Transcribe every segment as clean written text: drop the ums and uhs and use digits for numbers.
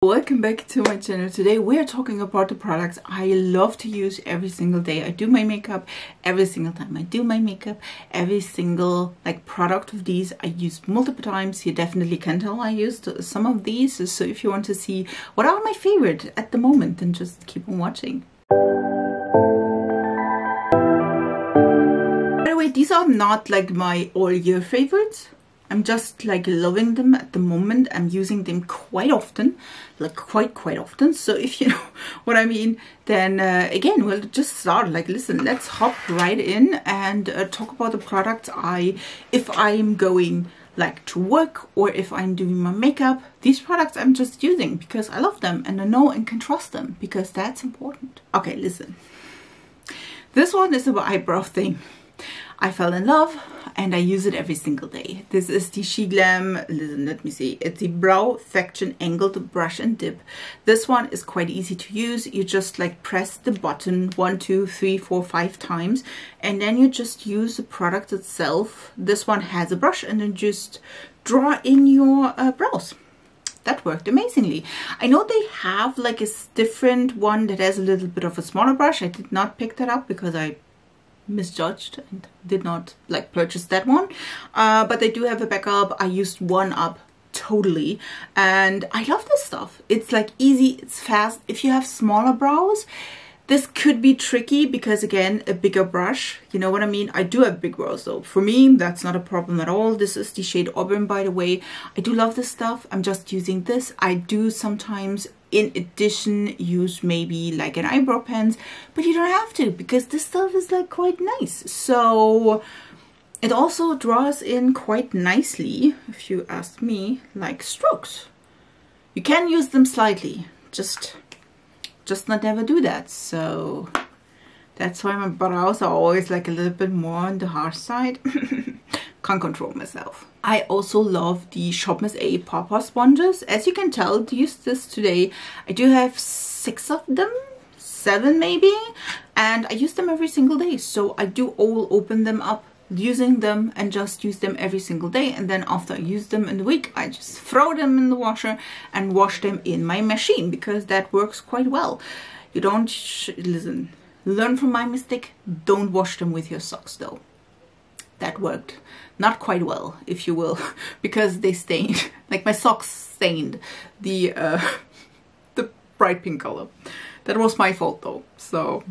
welcome back to my channel. Today we are talking about the products I love to use every single day. I do my makeup every single time I do my makeup. Every single product of these I use multiple times. You definitely can tell I used some of these. So if you want to see what are my favorite at the moment, then just keep on watching. By the way, these are not like my all year favorites. I'm just loving them at the moment. I'm using them quite often, quite often. So if you know what I mean, then again, we'll just start. Listen, let's hop right in and talk about the products if I'm going to work or if I'm doing my makeup. These products I'm just using because I love them and I know and can trust them because that's important. Okay, listen. This one is about eyebrow thing. I fell in love and I use it every single day. This is the SheGlam, listen, let me see. It's the Brow Faction Angled Brush and Dip. This one is quite easy to use. You just press the button 1, 2, 3, 4, 5 times and then you just use the product itself. This one has a brush and then just draw in your brows. That worked amazingly. I know they have a different one that has a little bit of a smaller brush. I did not pick that up because I misjudged and did not purchase that one, but they do have a backup. I used one up totally and I love this stuff. It's easy, it's fast. If you have smaller brows, this could be tricky because again, a bigger brush, you know what I mean? I do have big brows though. For me, that's not a problem at all. This is the shade Auburn, by the way. I do love this stuff. I'm just using this. I do sometimes in addition use maybe an eyebrow pens, but you don't have to because this stuff is quite nice. So it also draws in quite nicely, if you ask me, strokes. You can use them slightly, just not never do that. So that's why my brows are always a little bit more on the harsh side. Can't control myself. I also love the Shop Miss A Pawpaw sponges. As you can tell, to use this today, I do have 6 of them, 7 maybe, and I use them every single day. So I do all open them up using them and just use them every single day, and then after I use them in the week I just throw them in the washer and wash them in my machine because that works quite well. You don't listen, learn from my mistake, don't wash them with your socks though. That worked not quite well, if you will, because they stained. My socks stained the bright pink color. That was my fault though, so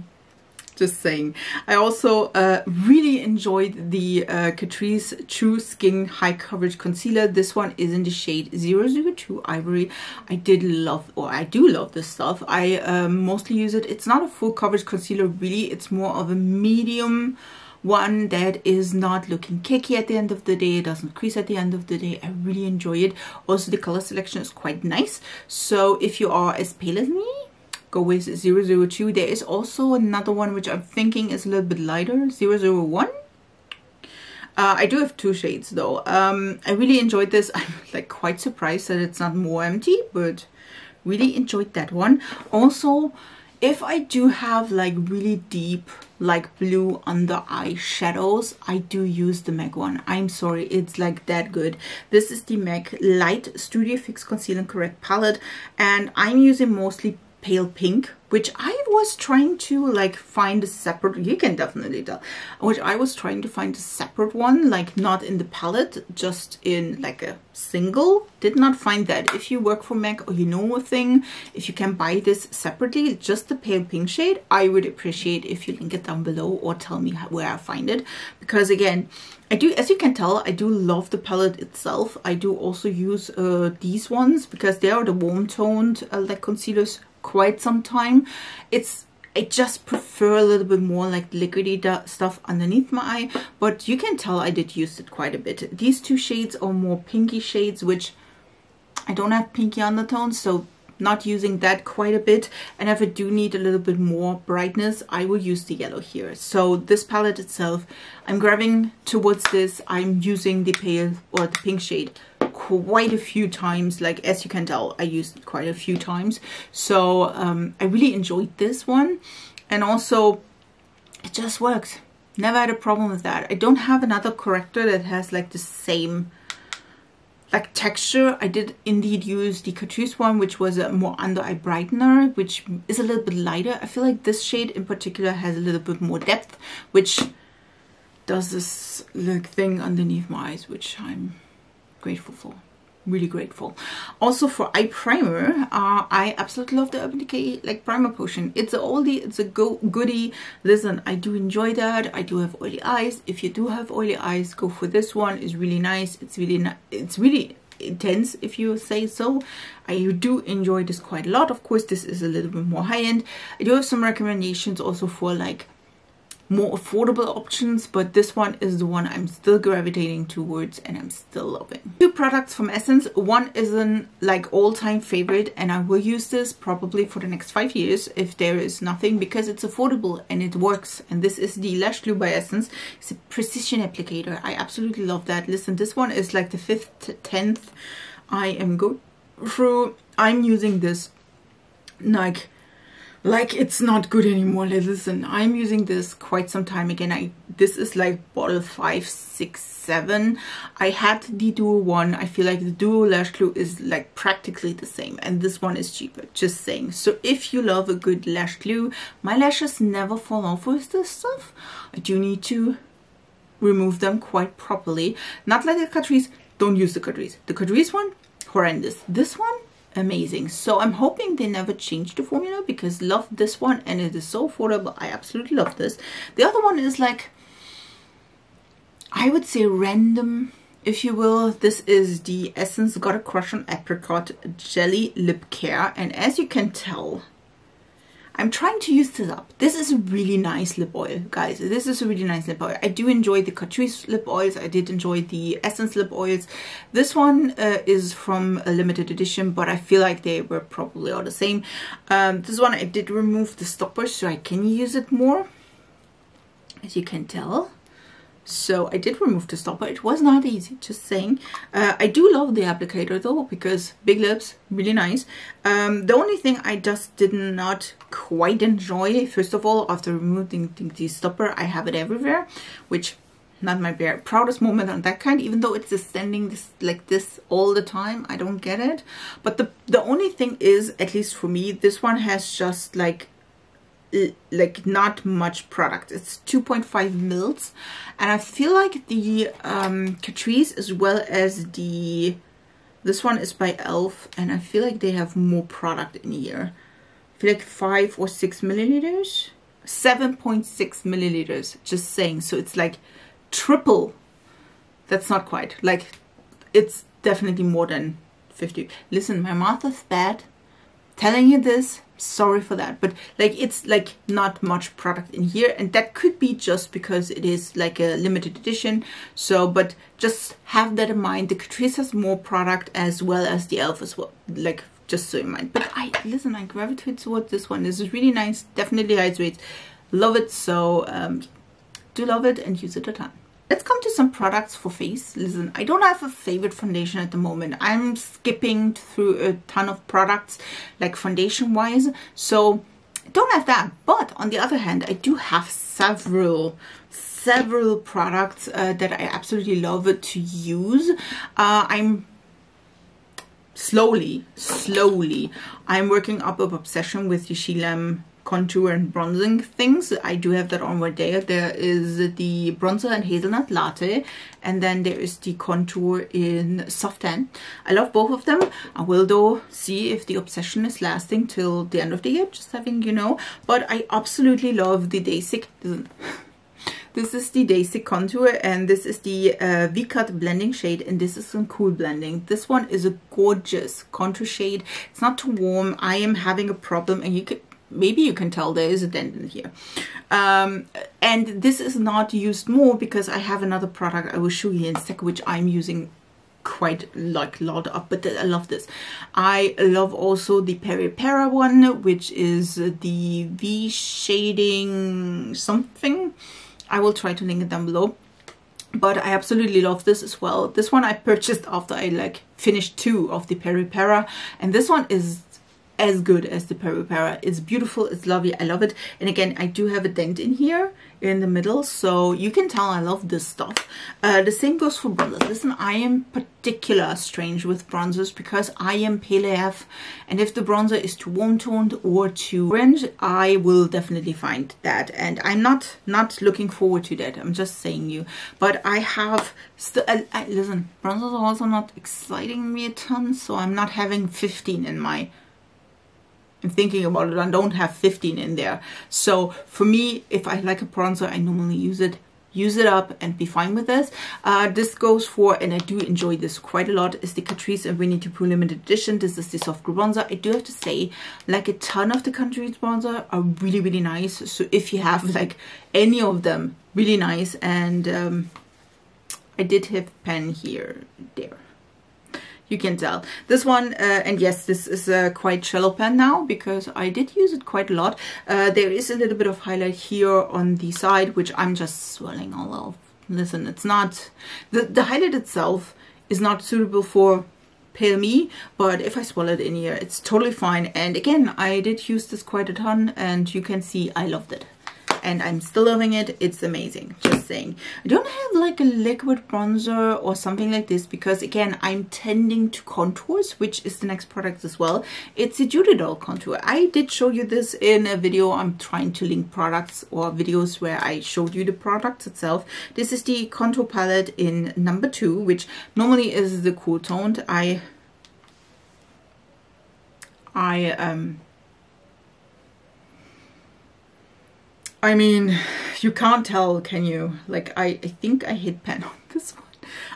just saying. I also really enjoyed the Catrice True Skin High Coverage Concealer. This one is in the shade 002 Ivory. I do love this stuff. I mostly use it. It's not a full coverage concealer really. It's more of a medium one that is not looking cakey at the end of the day. It doesn't crease at the end of the day. I really enjoy it. Also, the color selection is quite nice. So if you are as pale as me, go with 002. There is also another one which I'm thinking is a little bit lighter, 001. I do have 2 shades though. I really enjoyed this. I'm quite surprised that it's not more empty, but really enjoyed that one. Also, if I do have really deep blue under eye shadows, I do use the MAC one. I'm sorry, it's that good. This is the MAC Light Studio Fix Conceal and Correct palette, and I'm using mostly pale pink, which I was trying to find a separate, you can definitely tell, which I was trying to find a separate one, not in the palette, just in a single. Did not find that. If you work for MAC or you know a thing, if you can buy this separately, just the pale pink shade, I would appreciate if you link it down below or tell me where I find it, because again, I do, as you can tell, I do love the palette itself. I do also use these ones because they are the warm toned concealers quite some time. I just prefer a little bit more liquidy stuff underneath my eye, but you can tell I did use it quite a bit. These 2 shades are more pinky shades, which I don't have pinky undertones, so not using that quite a bit. And if I do need a little bit more brightness, I will use the yellow here. So this palette itself, I'm grabbing towards this. I'm using the pale or the pink shade quite a few times. As you can tell, I used it quite a few times. So I really enjoyed this one, and also it just works. Never had a problem with that. I don't have another corrector that has the same like texture, I did indeed use the Catrice one, which was a more under eye brightener, which is a little bit lighter. I feel like this shade in particular has a little bit more depth, which does this like thing underneath my eyes, which I'm grateful for. Really grateful. Also for eye primer, I absolutely love the Urban Decay like primer potion. It's a oldie, it's a goodie. Listen, I do enjoy that. I do have oily eyes. If you do have oily eyes, go for this one. It's really nice. It's really intense, if you say so. I do enjoy this quite a lot. Of course, this is a little bit more high-end. I do have some recommendations also for like more affordable options, but this one is the one I'm still gravitating towards and I'm still loving. Two products from Essence. One is an like all-time favorite, and I will use this probably for the next 5 years if there is nothing, because it's affordable and it works. And this is the Lash Glue by Essence. It's a precision applicator. I absolutely love that. Listen, this one is like the 5th, 10th I am going through. I'm using this like it's not good anymore. Listen, I'm using this quite some time again. This is like bottle 5, 6, 7. I had the Duo one. I feel like the Duo Lash Glue is like practically the same, and this one is cheaper, just saying. So if you love a good lash glue, my lashes never fall off with this stuff. I do need to remove them quite properly. Not like the Catrice. Don't use the Catrice. The Catrice one, horrendous. This one, amazing. So I'm hoping they never change the formula, because love this one and it is so affordable. I absolutely love this. The other one is like, I would say random, if you will. This is the Essence Got a Crush on Apricot Jelly Lip Care, and as you can tell, I'm trying to use this up. This is a really nice lip oil, guys. This is a really nice lip oil. I do enjoy the Catrice lip oils. I did enjoy the Essence lip oils. This one is from a limited edition, but I feel like they were probably all the same. This one I did remove the stopper so I can use it more, as you can tell. So I did remove the stopper. It was not easy, just saying. I do love the applicator though, because big lips, really nice. The only thing I just did not quite enjoy, first of all, after removing the stopper, I have it everywhere, which not my proudest moment on that kind, even though it's just standing like this all the time. I don't get it. But the only thing is, at least for me, this one has just like not much product. It's 2.5 mils, and I feel like the Catrice, as well as this one is by Elf, and I feel like they have more product in here. I feel like 5 or 6 milliliters, 7.6 milliliters, just saying. So it's like triple. That's not quite, like, it's definitely more than 50. Listen, my mouth is bad telling you this, sorry for that, but like it's like not much product in here, and that could be just because it is like a limited edition. So, but just have that in mind. The Catrice has more product, as well as the Elf as well, like just so in mind. But I gravitate towards this one. This is really nice, definitely hydrates, love it. So do love it and use it a ton. Let's come to some products for face. Listen, I don't have a favorite foundation at the moment. I'm skipping through a ton of products, like foundation wise, so I don't have that. But on the other hand, I do have several products that I absolutely love to use. I'm slowly I'm working up an obsession with the Sheila contour and bronzing things. I do have that on right there. There is the bronzer in Hazelnut Latte, and then there is the contour in Soft Tan. I love both of them. I will though see if the obsession is lasting till the end of the year, just having you know. But I absolutely love the Dasic. This is the Dasic contour, and this is the V-Cut blending shade, and this is some cool blending. This one is a gorgeous contour shade. It's not too warm. I am having a problem, and maybe you can tell there is a dent in here. And this is not used more because I have another product I will show you in a sec, which I'm using quite like a lot of, but I love this. I love also the Peri Para one, which is the V shading something. I will try to link it down below. But I absolutely love this as well. This one I purchased after I like finished 2 of the Peri Para, and this one is as good as the Peripera. It's beautiful, it's lovely, I love it. And again, I do have a dent in here in the middle, so you can tell I love this stuff. The same goes for bronzers. Listen, I am particular strange with bronzers because I am pale AF, and if the bronzer is too warm toned or too orange, I will definitely find that, and I'm not looking forward to that. I'm just saying you, but I have still listen, bronzers are also not exciting me a ton, so I'm not having 15 in my, I'm thinking about it, I don't have 15 in there. So for me, if I like a bronzer, I normally use it up and be fine with this. This goes for, and I do enjoy this quite a lot, is the Catrice and Winnie the Pooh limited edition. This is the soft glow bronzer. I do have to say, like, a ton of the Catrice bronzer are really, really nice. So if you have like any of them, really nice. And I did have pen here, there. You can tell this one, and yes, this is a quite shallow pen now because I did use it quite a lot. There is a little bit of highlight here on the side, which I'm just swirling all off. Listen, it's not, the highlight itself is not suitable for pale me, but if I swirl it in here, it's totally fine. And again, I did use this quite a ton, and you can see I loved it. And I'm still loving it. It's amazing, just saying. I don't have like a liquid bronzer or something like this because again, I'm tending to contours, which is the next product as well. It's a Judy Doll contour. I did show you this in a video. I'm trying to link products or videos where I showed you the product itself. This is the contour palette in number 2, which normally is the cool toned. I mean, you can't tell, can you? Like, I think I hit pen on this one.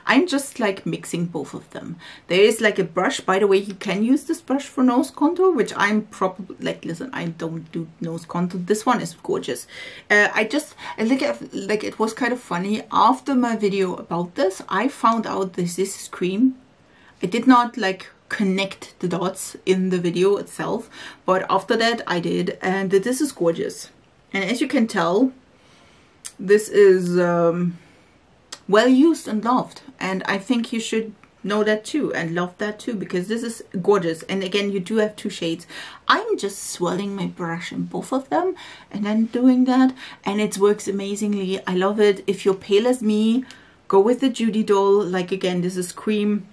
I'm just like mixing both of them. There is like a brush, by the way, you can use this brush for nose contour, which I'm probably, like, listen, I don't do nose contour. This one is gorgeous. I think like it was kind of funny. After my video about this, I found out this is cream. I did not like connect the dots in the video itself, but after that I did, and this is gorgeous. And as you can tell, this is well used and loved. And I think you should know that too and love that too, because this is gorgeous. And again, you do have 2 shades. I'm just swirling my brush in both of them and then doing that. And it works amazingly. I love it. If you're pale as me, go with the Judy Doll. Like, again, this is cream.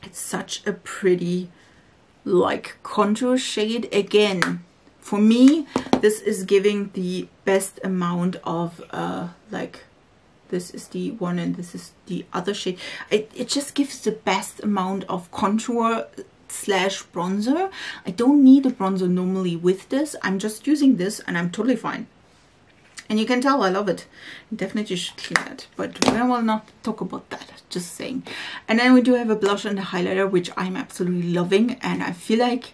It's such a pretty, like, contour shade. Again, for me, this is giving the best amount of, like, this is the one and this is the other shade. It just gives the best amount of contour slash bronzer. I don't need a bronzer normally with this. I'm just using this and I'm totally fine. And you can tell I love it. Definitely should clean it, but we will not talk about that, just saying. And then we do have a blush and a highlighter, which I'm absolutely loving. And I feel like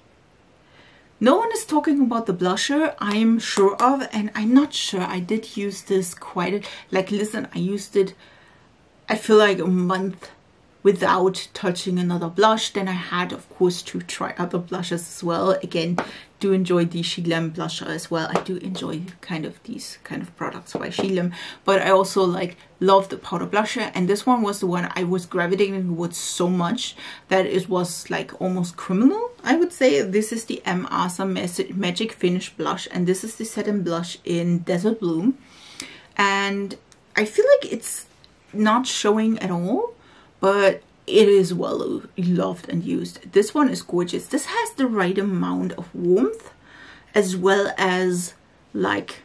no one is talking about the blusher, I'm sure of, and I'm not sure. I did use this quite, like, listen, I used it, I feel like a month without touching another blush. Then I had, of course, to try other blushes as well. Again, do enjoy the Sheglam blusher as well. I do enjoy kind of these kind of products by Sheglam, but I also like love the powder blusher, and this one was the one I was gravitating towards so much that it was like almost criminal, I would say. This is the M. Asa Magic Finish blush, and this is the Satin blush in Desert Bloom, and I feel like it's not showing at all, but it is well loved and used. This one is gorgeous. This has the right amount of warmth as well as like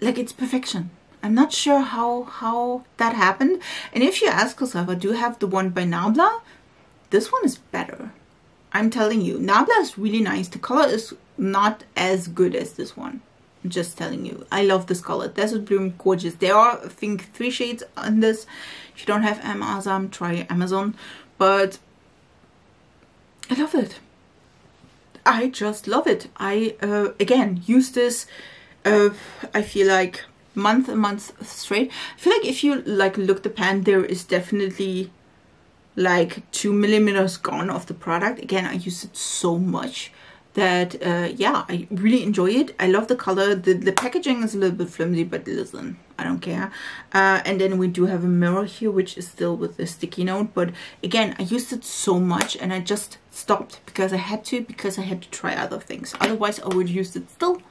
it's perfection. I'm not sure how that happened. And if you ask yourself, I do have the one by Nabla. This one is better. I'm telling you, Nabla is really nice. The color is not as good as this one. I'm just telling you. I love this color. Desert Bloom, gorgeous. There are, I think, 3 shades on this. If you don't have Amazon, try Amazon. But I love it. I just love it. I, again, use this, I feel like, month straight. I feel like if you, like, look the pan, there is definitely, like, 2 millimeters gone of the product. Again, I use it so much that yeah, I really enjoy it. I love the color. The packaging is a little bit flimsy, but listen, I don't care. And then we do have a mirror here, which is still with the sticky note, but again, I used it so much and I just stopped because I had to try other things. Otherwise I would use it still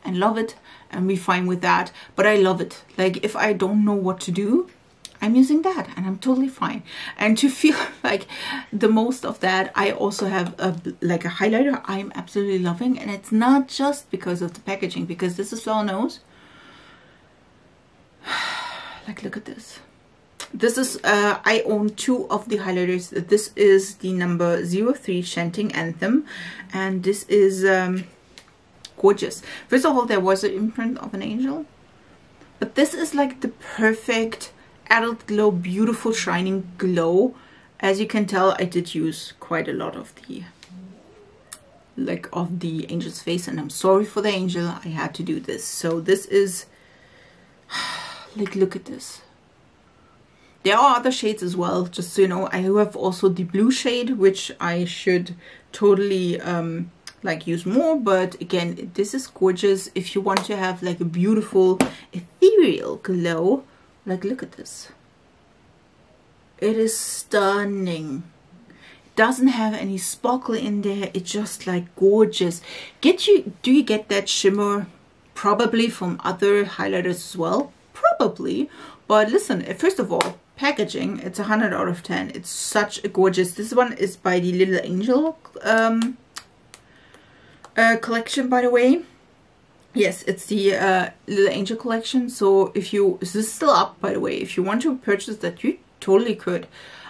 and love it and be fine with that. But I love it. Like, if I don't know what to do, I'm using that and I'm totally fine. And to feel like the most of that, I also have a highlighter I'm absolutely loving, and it's not just because of the packaging, because this is Flower Nose. Like, look at this. This is I own two of the highlighters. This is the number 03 Chanting Anthem, and this is gorgeous. First of all, there was an imprint of an angel, but this is like the perfect adult glow, beautiful shining glow. As you can tell, I did use quite a lot of the angel's face, and I'm sorry for the angel, I had to do this. So this is like, look at this. There are other shades as well, just so you know. I have also the blue shade, which I should totally like use more, but again, this is gorgeous if you want to have like a beautiful ethereal glow. Like, look at this. It is stunning. It doesn't have any sparkle in there. It's just like gorgeous. Do you get that shimmer? Probably from other highlighters as well. Probably. But listen, first of all, packaging, it's 100 out of 10. It's such a gorgeous. This one is by the Little Angel collection, by the way. Yes, it's the Little Angel collection. So this is still up, by the way. If you want to purchase that, you totally could.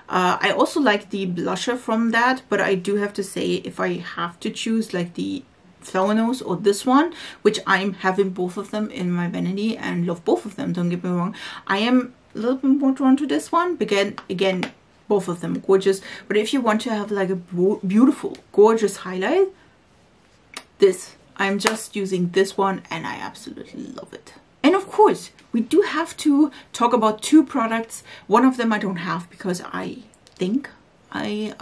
I also like the blusher from that, but I do have to say, if I have to choose like the Flower Nose or this one, which I'm having both of them in my vanity and love both of them, don't get me wrong, I am a little bit more drawn to this one. Again, both of them are gorgeous. But if you want to have like a beautiful, gorgeous highlight, I'm just using this one and I absolutely love it. And of course, we do have to talk about two products. One of them I don't have because I think I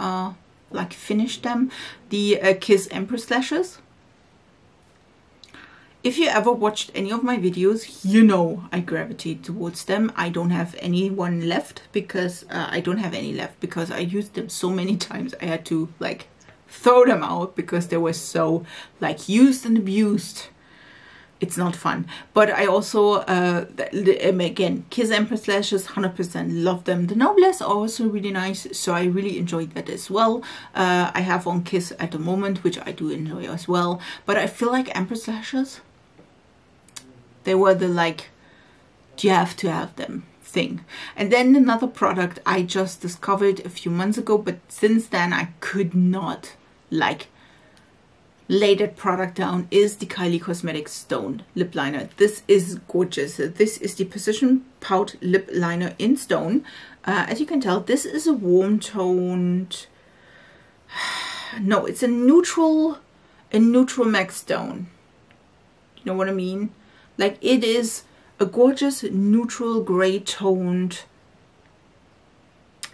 like finished them. The Kiss Empress Lashes. If you ever watched any of my videos, you know I gravitate towards them. I don't have any left because I used them so many times. I had to like throw them out because they were so like used and abused. It's not fun. But I also again, Kiss Empress Lashes, 100% love them. The Noblesse are also really nice, so I really enjoyed that as well. I have on Kiss at the moment, which I do enjoy as well. But I feel like Empress Lashes, they were the like, you have to have them thing. And then another product I just discovered a few months ago, but since then I could not like lay that product down, is the Kylie Cosmetics Stone Lip Liner. This is gorgeous. This is the Precision Pout Lip Liner in Stone. As you can tell, this is a warm toned, no, it's a neutral matte stone. You know what I mean? Like, it is a gorgeous neutral gray toned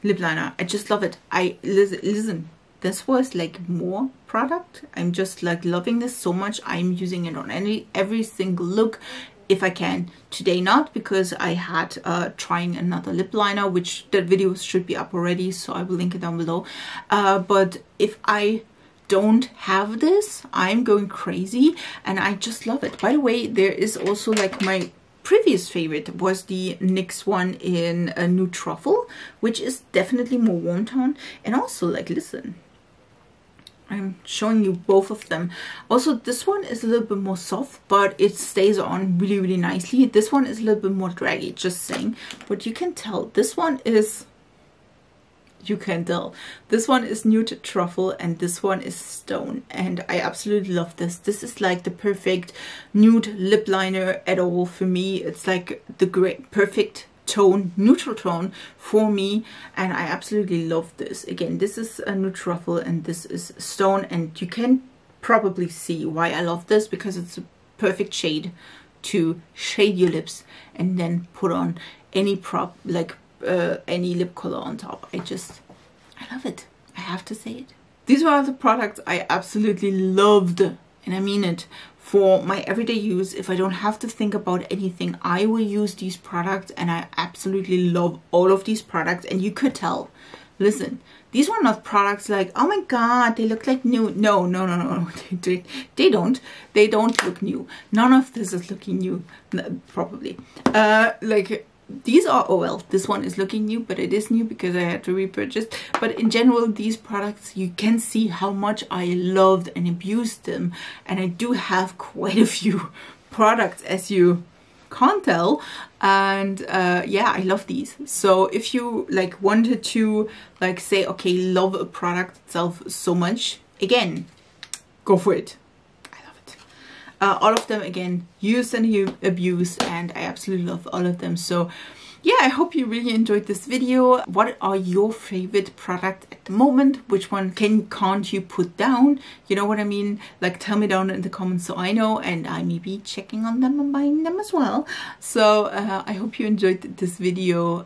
lip liner. I just love it. Listen, this was like more product. I'm just like loving this so much. I'm using it on every single look if I can. Today not, because I had trying another lip liner, which that video should be up already, so I will link it down below. But if I don't have this, I'm going crazy and I just love it. By the way, there is also like my previous favorite was the NYX one in a Nude Truffle, which is definitely more warm tone. And also, like, listen, I'm showing you both of them. Also, this one is a little bit more soft, but it stays on really, really nicely. This one is a little bit more draggy, just saying. But you can tell this one is, this one is Nude Truffle and this one is Stone, and I absolutely love this. This is like the perfect nude lip liner at all for me. It's like the great perfect tone, neutral tone for me, and I absolutely love this. Again, this is a Nude Truffle and this is Stone, and you can probably see why I love this, because it's a perfect shade to shade your lips and then put on any any lip color on top. I love it. I have to say it. these are the products I absolutely loved, and I mean it. For my everyday use, if I don't have to think about anything, I will use these products, and I absolutely love all of these products. And you could tell, listen, these were not products like, oh my god, they look like new. No, no, no, no, they don't. They don't look new. None of this is looking new, probably. Like, these are, oh well, this one is looking new, but it is new because I had to repurchase. But in general, these products, you can see how much I loved and abused them. And I do have quite a few products, as you can't tell. And yeah, I love these. So if you like wanted to like say, okay, love a product itself so much, again, go for it. All of them, again, used and abused, and I absolutely love all of them. So yeah, I hope you really enjoyed this video. What are your favorite products at the moment? Which one can't you put down? You know what I mean? Like, tell me down in the comments so I know, and I may be checking on them and buying them as well. So I hope you enjoyed this video.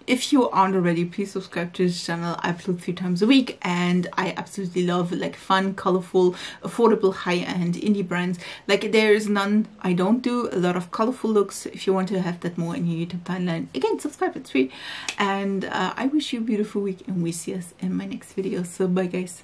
If you aren't already, please subscribe to this channel. I upload 3 times a week, and I absolutely love like fun, colorful, affordable, high-end indie brands. Like, there is none I don't do. A lot of colorful looks. If you want to have that more in your YouTube timeline, again, subscribe, it's free. And I wish you a beautiful week, and we see us in my next video. So bye guys.